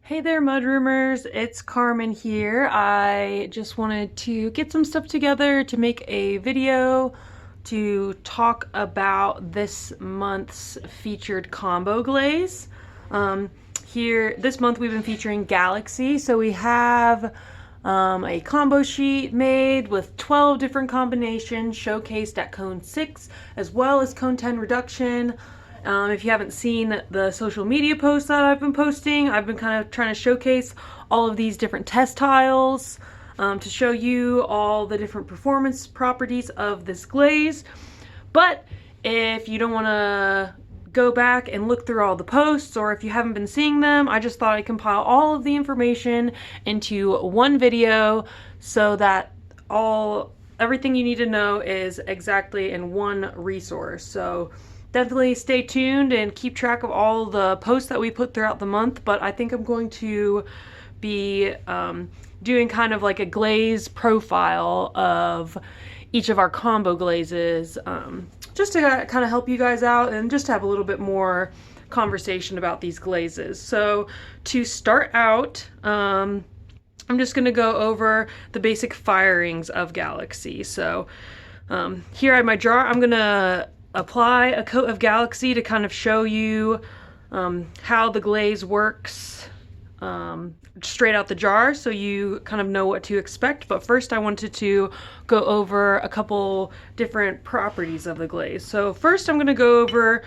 Hey there, Mudroomers, it's Carmen here. I just wanted to get some stuff together to make a video to talk about this month's featured combo glaze. This month we've been featuring Galaxy, so we have a combo sheet made with 12 different combinations showcased at Cone 6 as well as Cone 10 reduction. If you haven't seen the social media posts that I've been posting, I've been kind of trying to showcase all of these different test tiles to show you all the different performance properties of this glaze. But if you don't want to go back and look through all the posts, or if you haven't been seeing them, I just thought I'd compile all of the information into one video so that everything you need to know is exactly in one resource. So definitely stay tuned and keep track of all the posts that we put throughout the month, but I think I'm going to be doing kind of like a glaze profile of each of our combo glazes, just to kind of help you guys out and just to have a little bit more conversation about these glazes. So to start out, I'm just going to go over the basic firings of Galaxy. So here I have my jar. I'm going to apply a coat of Galaxy to kind of show you how the glaze works straight out the jar, so you kind of know what to expect. But first I wanted to go over a couple different properties of the glaze. So first I'm going to go over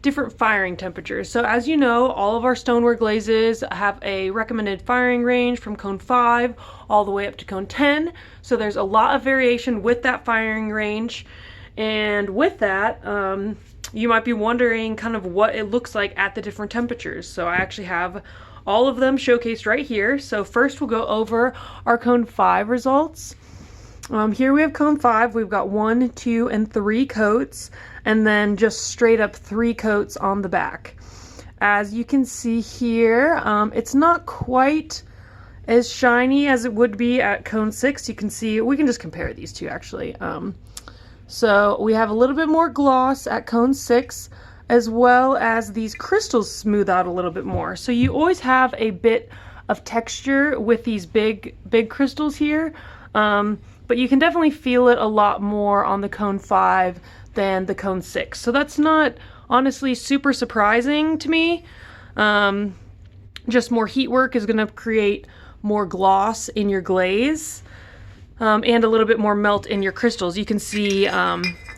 different firing temperatures. So as you know, all of our stoneware glazes have a recommended firing range from Cone 5 all the way up to Cone 10. So there's a lot of variation with that firing range. And with that, you might be wondering kind of what it looks like at the different temperatures. So I actually have all of them showcased right here. So first we'll go over our Cone 5 results. Here we have Cone 5. We've got 1, 2, and 3 coats, and then just straight up 3 coats on the back. As you can see here, it's not quite as shiny as it would be at Cone 6. You can see, we can just compare these two actually. So we have a little bit more gloss at Cone 6, as well as these crystals smooth out a little bit more. So you always have a bit of texture with these big crystals here, but you can definitely feel it a lot more on the Cone 5 than the Cone 6. So that's not honestly super surprising to me. Just more heat work is going to create more gloss in your glaze. And a little bit more melt in your crystals. You can see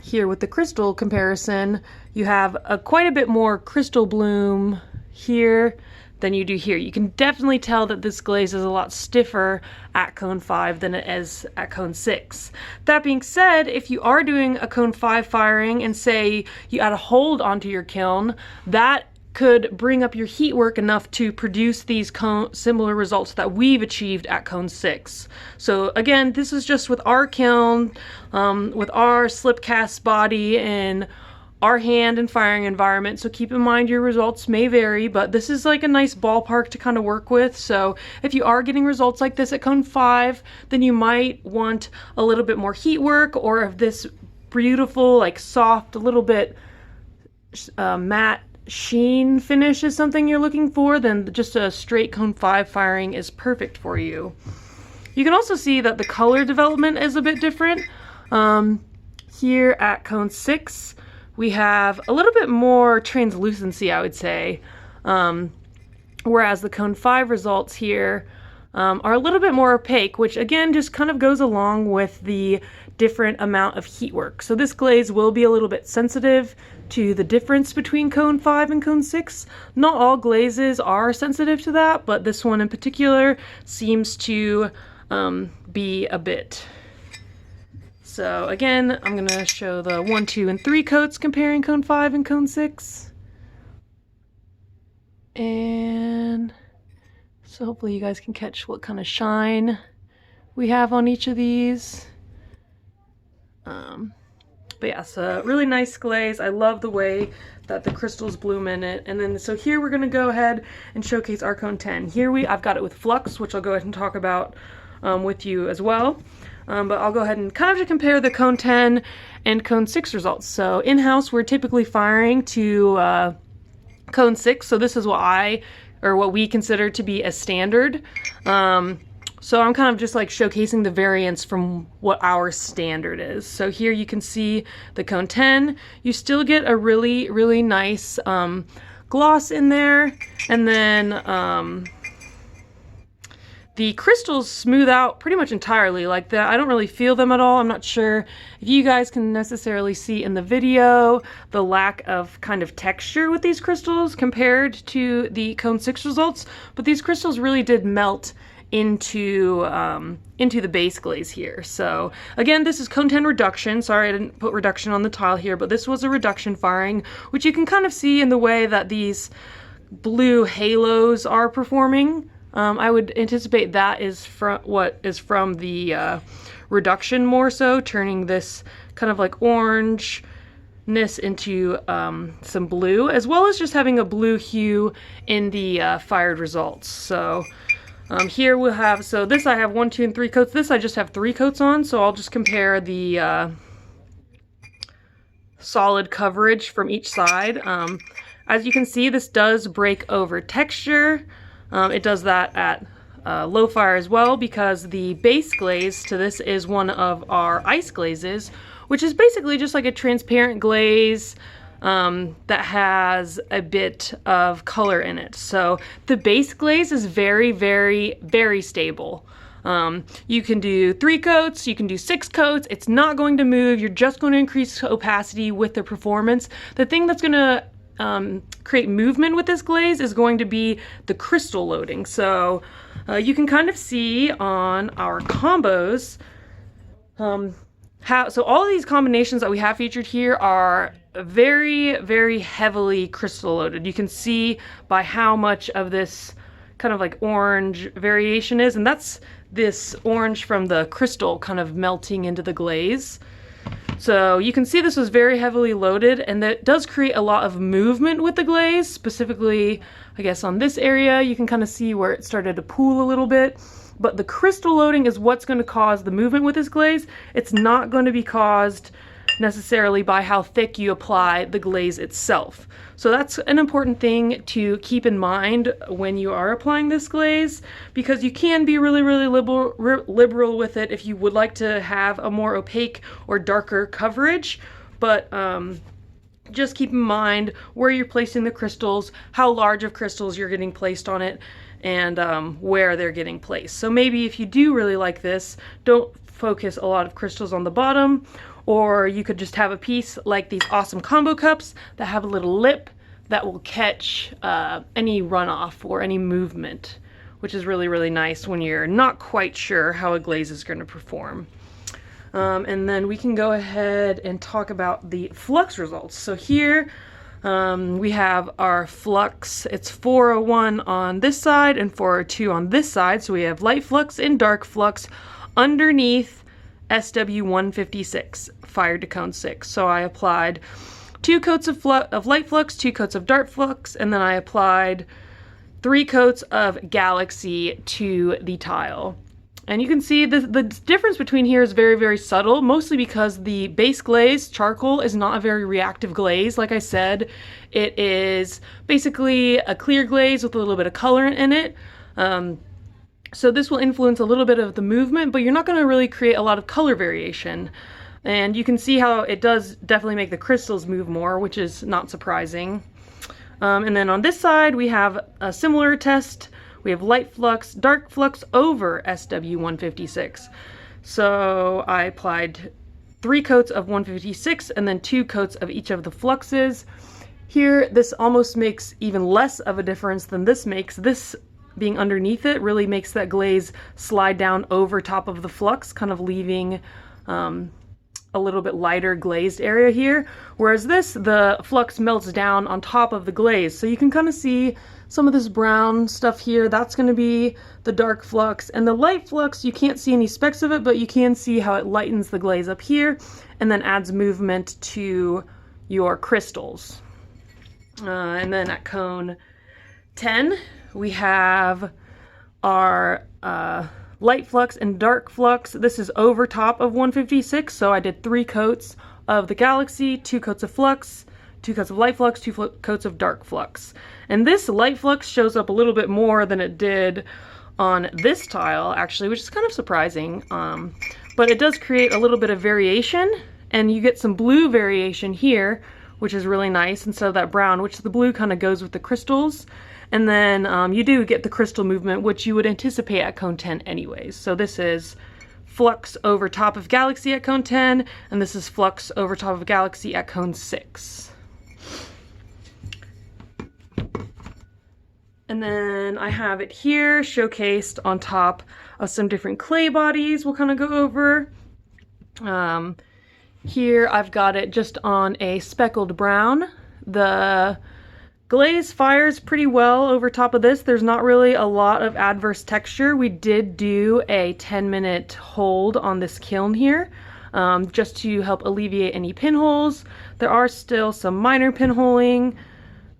here with the crystal comparison, you have quite a bit more crystal bloom here than you do here. You can definitely tell that this glaze is a lot stiffer at Cone 5 than it is at Cone 6. That being said, if you are doing a Cone 5 firing and say you add a hold onto your kiln, that could bring up your heat work enough to produce these similar results that we've achieved at Cone 6. So again, this is just with our kiln, with our slip cast body and our hand and firing environment. So keep in mind your results may vary, but this is like a nice ballpark to kind of work with. So if you are getting results like this at Cone 5, then you might want a little bit more heat work, or if this beautiful, like soft, a little bit matte sheen finish is something you're looking for, then just a straight Cone 5 firing is perfect for you. You can also see that the color development is a bit different. Here at Cone 6, we have a little bit more translucency, I would say, whereas the Cone 5 results here are a little bit more opaque, which again just kind of goes along with the different amount of heat work. So this glaze will be a little bit sensitive to the difference between Cone 5 and Cone 6. Not all glazes are sensitive to that, but this one in particular seems to be a bit. So again, I'm going to show the 1, 2, and 3 coats comparing Cone 5 and Cone 6. And so hopefully you guys can catch what kind of shine we have on each of these. But yeah, so really nice glaze. I love the way that the crystals bloom in it. And then so here we're going to go ahead and showcase our Cone 10. Here I've got it with Flux, which I'll go ahead and talk about with you as well. But I'll go ahead and kind of compare the Cone 10 and Cone 6 results. So in-house we're typically firing to Cone 6, so this is what I or what we consider to be a standard. So I'm kind of just like showcasing the variance from what our standard is. So here you can see the cone 10. You still get a really, really nice gloss in there. And then the crystals smooth out pretty much entirely like that. I don't really feel them at all. I'm not sure if you guys can necessarily see in the video the lack of kind of texture with these crystals compared to the cone 6 results, but these crystals really did melt into the base glaze here. So again, this is cone 10 reduction. Sorry I didn't put reduction on the tile here, but this was a reduction firing, which you can kind of see in the way that these blue halos are performing. I would anticipate that is from the reduction more so, turning this kind of like orangeness into some blue, as well as just having a blue hue in the fired results. So here we'll have, so this I have 1, 2, and 3 coats. This I just have 3 coats on, so I'll just compare the solid coverage from each side. As you can see, this does break over texture. It does that at low fire as well, because the base glaze to this is one of our ice glazes, which is basically just like a transparent glaze that has a bit of color in it. So the base glaze is very, very, very stable. You can do 3 coats, you can do 6 coats, it's not going to move, you're just going to increase opacity with the performance. The thing that's going to create movement with this glaze is going to be the crystal loading. So you can kind of see on our combos so all of these combinations that we have featured here are very, very heavily crystal loaded. You can see by how much of this kind of like orange variation is, and that's this orange from the crystal kind of melting into the glaze. So you can see this was very heavily loaded, and that does create a lot of movement with the glaze. Specifically, I guess on this area, you can kind of see where it started to pool a little bit. But the crystal loading is what's going to cause the movement with this glaze. It's not going to be caused necessarily by how thick you apply the glaze itself. So that's an important thing to keep in mind when you are applying this glaze, because you can be really, really liberal with it if you would like to have a more opaque or darker coverage. But just keep in mind where you're placing the crystals, how large of crystals you're getting placed on it, and where they're getting placed. So maybe if you do really like this, don't focus a lot of crystals on the bottom, or you could just have a piece like these awesome combo cups that have a little lip that will catch any runoff or any movement, which is really, really nice when you're not quite sure how a glaze is going to perform. And then we can go ahead and talk about the Flux results. So here we have our Flux. It's 401 on this side and 402 on this side. So we have light flux and dark flux underneath SW-156 fired to cone 6. So I applied 2 coats of light flux, 2 coats of dark flux, and then I applied 3 coats of Galaxy to the tile. And you can see the difference between here is very, very subtle, mostly because the base glaze, charcoal, is not a very reactive glaze. Like I said, it is basically a clear glaze with a little bit of color in it. So this will influence a little bit of the movement, but you're not going to really create a lot of color variation. And you can see how it does definitely make the crystals move more, which is not surprising. And then on this side, we have a similar test. We have light flux, dark flux over SW-156. So I applied 3 coats of 156 and then 2 coats of each of the fluxes. Here, this almost makes even less of a difference than this makes. This being underneath it really makes that glaze slide down over top of the flux, kind of leaving a little bit lighter glazed area here. Whereas this, the flux melts down on top of the glaze. So you can kind of see some of this brown stuff here. That's going to be the dark flux. And the light flux, you can't see any specks of it, but you can see how it lightens the glaze up here and then adds movement to your crystals. And then at cone 10, we have our light flux and dark flux. This is over top of 156, so I did 3 coats of the Galaxy, 2 coats of Flux, 2 coats of light flux, 2 coats of dark flux. And this light flux shows up a little bit more than it did on this tile, actually, which is kind of surprising. But it does create a little bit of variation, and you get some blue variation here, which is really nice, instead of that brown, which the blue kind of goes with the crystals. And then you do get the crystal movement, which you would anticipate at cone 10 anyways. So this is Flux over top of Galaxy at cone 10, and this is Flux over top of Galaxy at cone 6. And then I have it here showcased on top of some different clay bodies we'll kind of go over. Here I've got it just on a speckled brown. The glaze fires pretty well over top of this. There's not really a lot of adverse texture. We did do a 10-minute hold on this kiln here, just to help alleviate any pinholes. There are still some minor pinholing,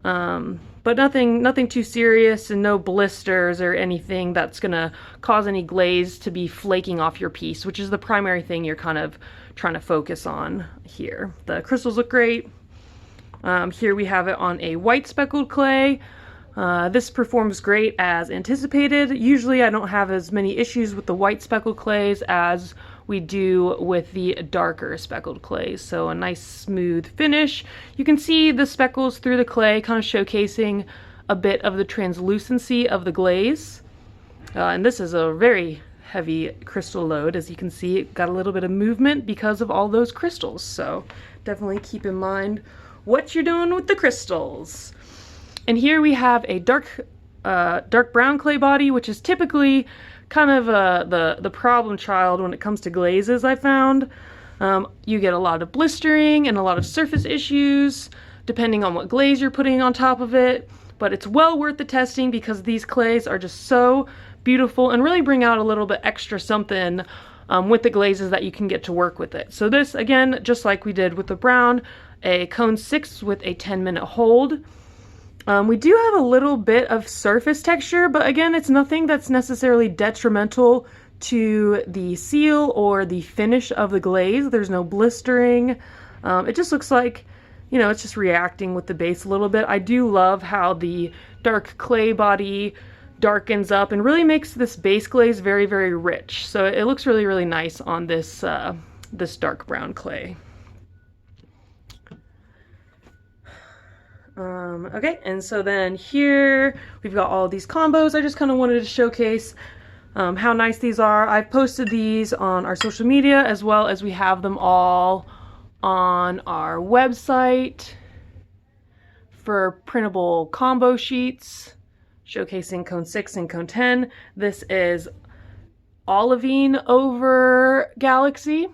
but nothing too serious, and no blisters or anything that's gonna cause any glaze to be flaking off your piece, which is the primary thing you're kind of trying to focus on here. The crystals look great. Here we have it on a white speckled clay. This performs great as anticipated. Usually I don't have as many issues with the white speckled clays as we do with the darker speckled clays. So a nice smooth finish. You can see the speckles through the clay, kind of showcasing a bit of the translucency of the glaze. And this is a very heavy crystal load. As you can see, it got a little bit of movement because of all those crystals. So definitely keep in mind what you're doing with the crystals. And here we have a dark brown clay body, which is typically kind of the problem child when it comes to glazes, I found. You get a lot of blistering and a lot of surface issues depending on what glaze you're putting on top of it, but it's well worth the testing because these clays are just so beautiful and really bring out a little bit extra something with the glazes that you can get to work with it. So this, again, just like we did with the brown, a cone 6 with a 10-minute hold. We do have a little bit of surface texture, but again, it's nothing that's necessarily detrimental to the seal or the finish of the glaze. There's no blistering. It just looks like, you know, it's just reacting with the base a little bit. I do love how the dark clay body darkens up and really makes this base glaze very, very rich. So it looks really, really nice on this, this dark brown clay. Okay, and so then here we've got all these combos. I just kind of wanted to showcase how nice these are. I've posted these on our social media, as well as we have them all on our website for printable combo sheets showcasing cone 6 and cone 10. This is olivine over Galaxy.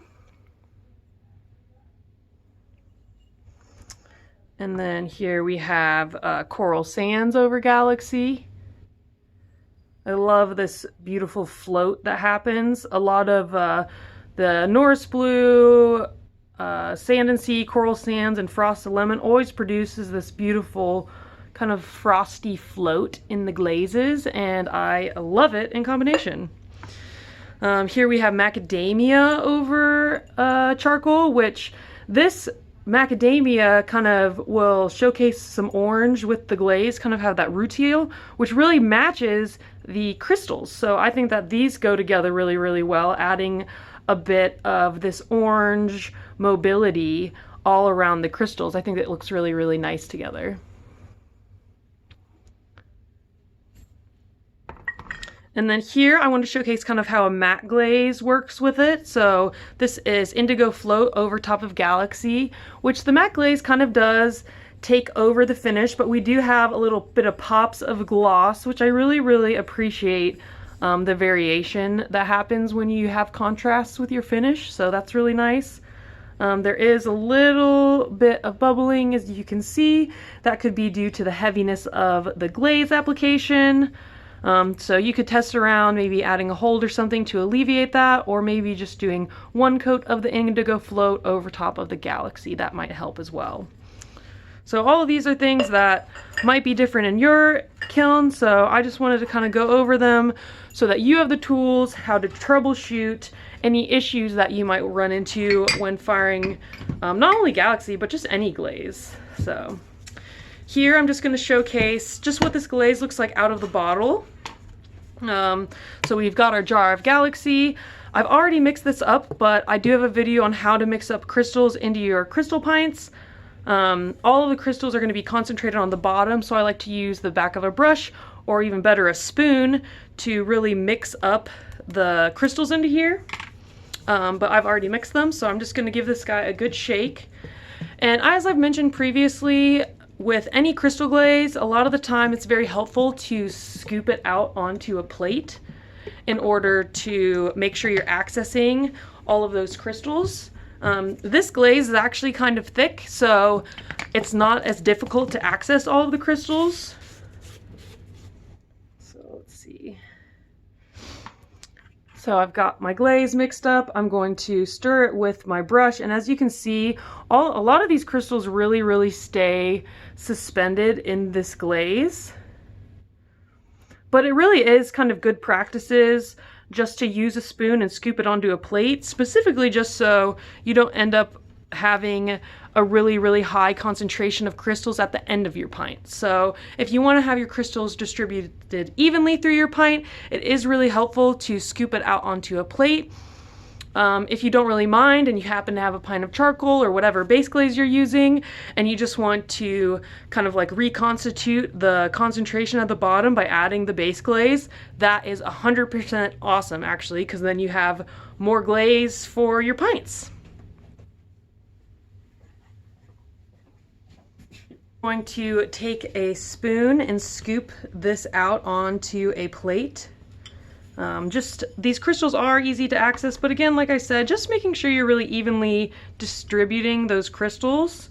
And then here we have Coral Sands over Galaxy. I love this beautiful float that happens. A lot of the Norris Blue, Sand and Sea, Coral Sands, and Frosted Lemon always produces this beautiful kind of frosty float in the glazes, and I love it in combination. Here we have Macadamia over Charcoal, which this macadamia kind of will showcase some orange with the glaze, kind of have that rutile, which really matches the crystals. So I think that these go together really, really well, adding a bit of this orange mobility all around the crystals. I think it looks really, really nice together. And then here I want to showcase kind of how a matte glaze works with it. So this is Indigo Float over top of Galaxy, which the matte glaze kind of does take over the finish, but we do have a little bit of pops of gloss, which I really, really appreciate the variation that happens when you have contrasts with your finish. So that's really nice. There is a little bit of bubbling, as you can see. That could be due to the heaviness of the glaze application. So you could test around maybe adding a hold or something to alleviate that, or maybe just doing one coat of the Indigo Float over top of the Galaxy. That might help as well. So all of these are things that might be different in your kiln, so I just wanted to kind of go over them so that you have the tools how to troubleshoot any issues that you might run into when firing not only Galaxy, but just any glaze. So here I'm just going to showcase just what this glaze looks like out of the bottle. So we've got our jar of Galaxy. I've already mixed this up, but I do have a video on how to mix up crystals into your crystal pints. All of the crystals are going to be concentrated on the bottom, so I like to use the back of a brush, or even better, a spoon, to really mix up the crystals into here. But I've already mixed them, so I'm just going to give this guy a good shake. And as I've mentioned previously, with any crystal glaze, a lot of the time it's very helpful to scoop it out onto a plate in order to make sure you're accessing all of those crystals. This glaze is actually kind of thick, so it's not as difficult to access all of the crystals. So let's see. So I've got my glaze mixed up. I'm going to stir it with my brush, and as you can see, a lot of these crystals really stay suspended in this glaze. But it really is kind of good practices just to use a spoon and scoop it onto a plate, specifically just so you don't end up having a really high concentration of crystals at the end of your pint. So if you want to have your crystals distributed evenly through your pint, it is really helpful to scoop it out onto a plate. If you don't really mind and you happen to have a pint of charcoal or whatever base glaze you're using, and you just want to kind of like reconstitute the concentration at the bottom by adding the base glaze, that is 100% awesome actually, because then you have more glaze for your pints. I'm going to take a spoon and scoop this out onto a plate. These crystals are easy to access, but again, like I said, just making sure you're really evenly distributing those crystals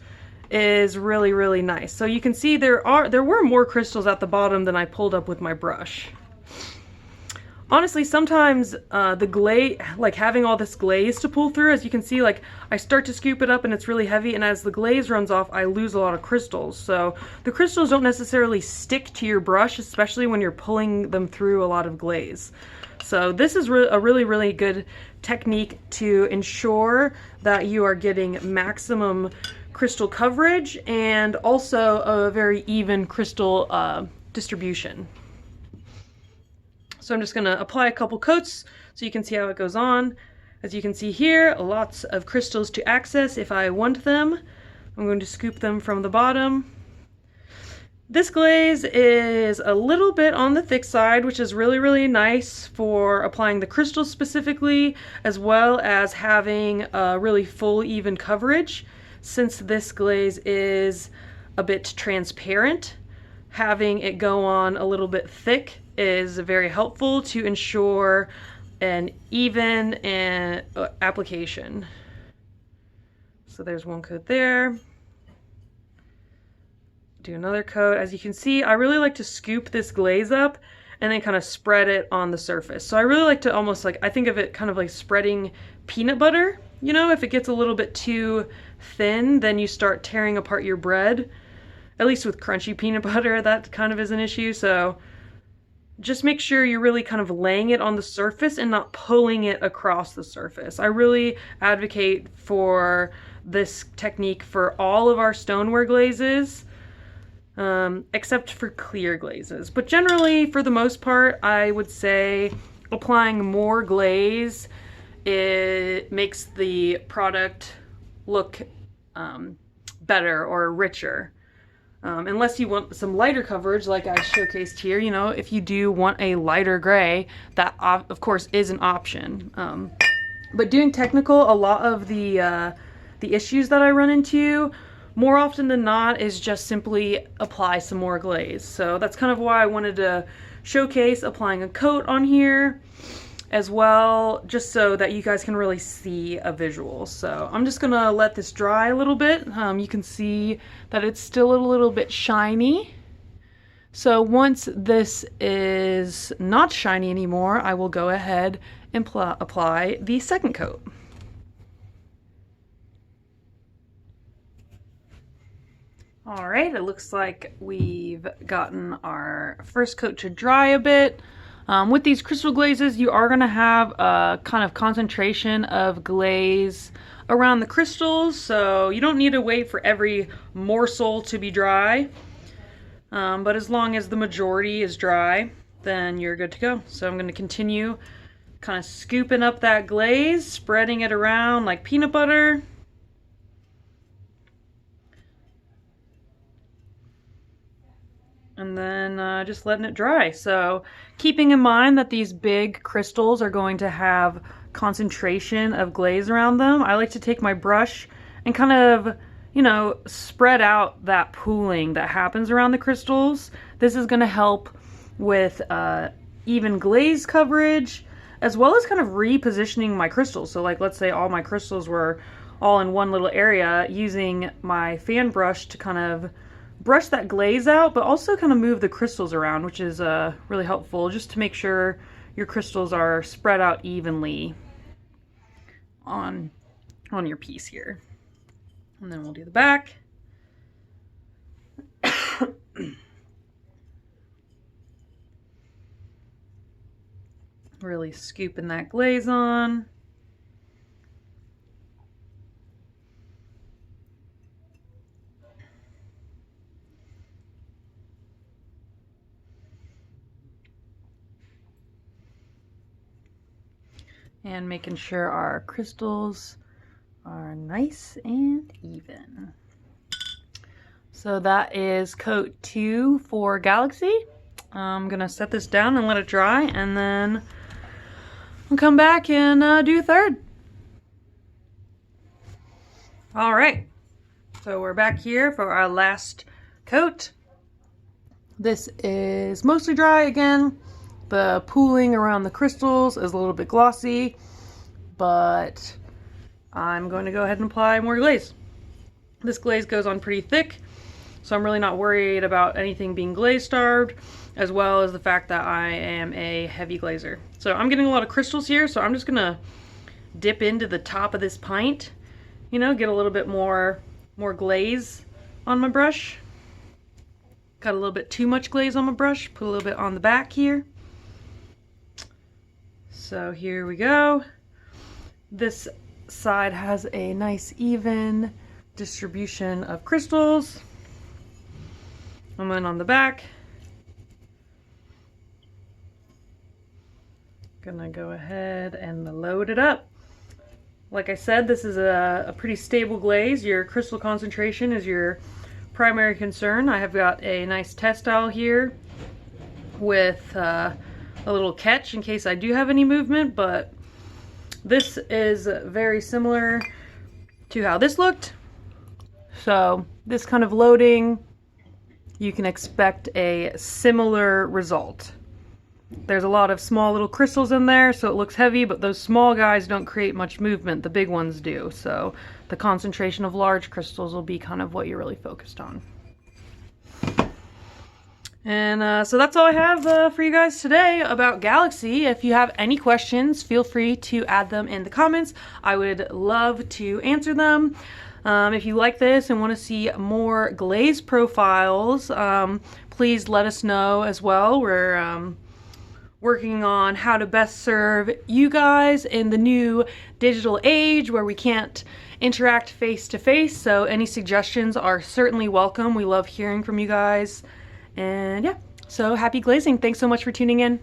is really nice. So you can see there were more crystals at the bottom than I pulled up with my brush. Honestly, sometimes the glaze, like having all this glaze to pull through, as you can see, like I start to scoop it up and it's really heavy, and as the glaze runs off, I lose a lot of crystals. So the crystals don't necessarily stick to your brush, especially when you're pulling them through a lot of glaze. So this is a really good technique to ensure that you are getting maximum crystal coverage and also a very even crystal distribution. So I'm just going to apply a couple coats so you can see how it goes on. As you can see here, lots of crystals to access if I want them. I'm going to scoop them from the bottom. This glaze is a little bit on the thick side, which is really nice for applying the crystals specifically, as well as having a really full even coverage. Since this glaze is a bit transparent, having it go on a little bit thick is very helpful to ensure an even application. So there's one coat there. Do another coat. As you can see, I really like to scoop this glaze up and then kind of spread it on the surface. So I really like to almost like, I think of it kind of like spreading peanut butter. You know, if it gets a little bit too thin, then you start tearing apart your bread. At least with crunchy peanut butter, that kind of is an issue. So just make sure you're really kind of laying it on the surface and not pulling it across the surface. I really advocate for this technique for all of our stoneware glazes, except for clear glazes. But generally, for the most part, I would say applying more glaze, it makes the product look better or richer. Unless you want some lighter coverage like I showcased here, you know, if you do want a lighter gray, that of course is an option. But doing technical, a lot of the issues that I run into, more often than not, is just simply apply some more glaze. So that's kind of why I wanted to showcase applying a coat on here as well, just so that you guys can really see a visual. So I'm just gonna let this dry a little bit. You can see that it's still a little bit shiny. So once this is not shiny anymore, I will go ahead and apply the second coat. All right, it looks like we've gotten our first coat to dry a bit. With these crystal glazes, you are going to have a kind of concentration of glaze around the crystals, so you don't need to wait for every morsel to be dry. But as long as the majority is dry, then you're good to go. So I'm going to continue kind of scooping up that glaze, spreading it around like peanut butter. And then just letting it dry. So keeping in mind that these big crystals are going to have concentration of glaze around them, I like to take my brush and kind of, you know, spread out that pooling that happens around the crystals. This is going to help with even glaze coverage, as well as kind of repositioning my crystals. So like, let's say all my crystals were all in one little area, using my fan brush to kind of brush that glaze out, but also kind of move the crystals around, which is really helpful, just to make sure your crystals are spread out evenly on your piece here. And then we'll do the back. Really scooping that glaze on. And making sure our crystals are nice and even. So that is coat 2 for Galaxy. I'm gonna set this down and let it dry, and then I'll come back and do a third. All right, so we're back here for our last coat. This is mostly dry again. The pooling around the crystals is a little bit glossy, but I'm going to go ahead and apply more glaze. This glaze goes on pretty thick, so I'm really not worried about anything being glaze starved, as well as the fact that I am a heavy glazer. So I'm getting a lot of crystals here, so I'm just gonna dip into the top of this pint, you know, get a little bit more glaze on my brush. Got a little bit too much glaze on my brush, put a little bit on the back here. So here we go. This side has a nice even distribution of crystals. And then on the back, gonna go ahead and load it up. Like I said, this is a pretty stable glaze. Your crystal concentration is your primary concern. I have got a nice test towel here with a little catch in case I do have any movement, but this is very similar to how this looked. So this kind of loading, you can expect a similar result. There's a lot of small little crystals in there, so it looks heavy, but those small guys don't create much movement. The big ones do. So the concentration of large crystals will be kind of what you're really focused on. And so that's all I have for you guys today about Galaxy. If you have any questions, feel free to add them in the comments. I would love to answer them. If you like this and want to see more glaze profiles, please let us know as well. We're working on how to best serve you guys in the new digital age where we can't interact face to face. So any suggestions are certainly welcome. We love hearing from you guys. And yeah, so happy glazing. Thanks so much for tuning in.